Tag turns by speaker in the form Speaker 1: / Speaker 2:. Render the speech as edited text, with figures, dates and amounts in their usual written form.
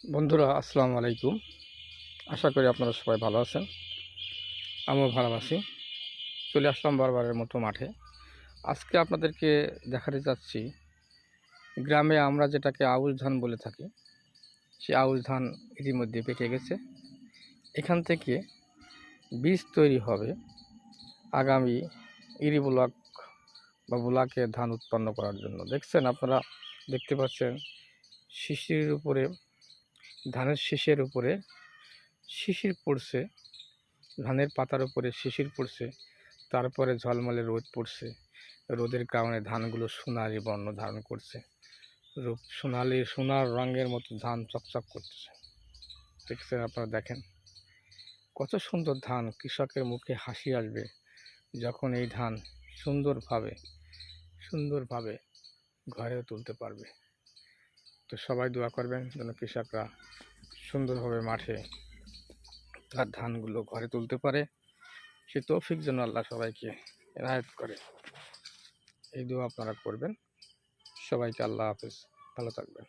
Speaker 1: বন্ধুরা আসসালামু আলাইকুম। আশা করি আপনারা সবাই ভালো আছেন, আমিও ভালো আছি। চলে আসলাম বারবারের মতো মাঠে। আজকে আপনাদেরকে দেখাতে যাচ্ছি গ্রামে আমরা যেটাকে আউশ ধান বলে থাকি, সে আউশ ধান ইতিমধ্যে পেকে গেছে। এখান থেকে বীজ তৈরি হবে আগামী ইরি ব্লক বা ব্লকে ধান উৎপন্ন করার জন্য। দেখছেন, আপনারা দেখতে পাচ্ছেন শিশির উপরে, ধানের শীষের উপরে শিশির পড়ছে, ধানের পাতার উপরে শিশির পড়ছে, তারপরে ঝলমলে রোদ পড়ছে। রোদের কারণে ধানগুলো সোনালি বর্ণ ধারণ করছে, সোনালি সোনার রঙের মতো ধান চকচক করতেছে। দেখছেন, আপনারা দেখেন কত সুন্দর ধান। কৃষকের মুখে হাসি আসবে যখন এই ধান সুন্দরভাবে ঘরে তুলতে পারবে। তো সবাই দোয়া করবেন যেন কৃষকরা সুন্দরভাবে মাঠে তার ধানগুলো ঘরে তুলতে পারে। সে তৌফিক যেন আল্লাহ সবাইকে এনায়েত করে, এই দোয়া আপনারা করবেন। সবাইকে আল্লাহ হাফেজ, ভালো থাকবেন।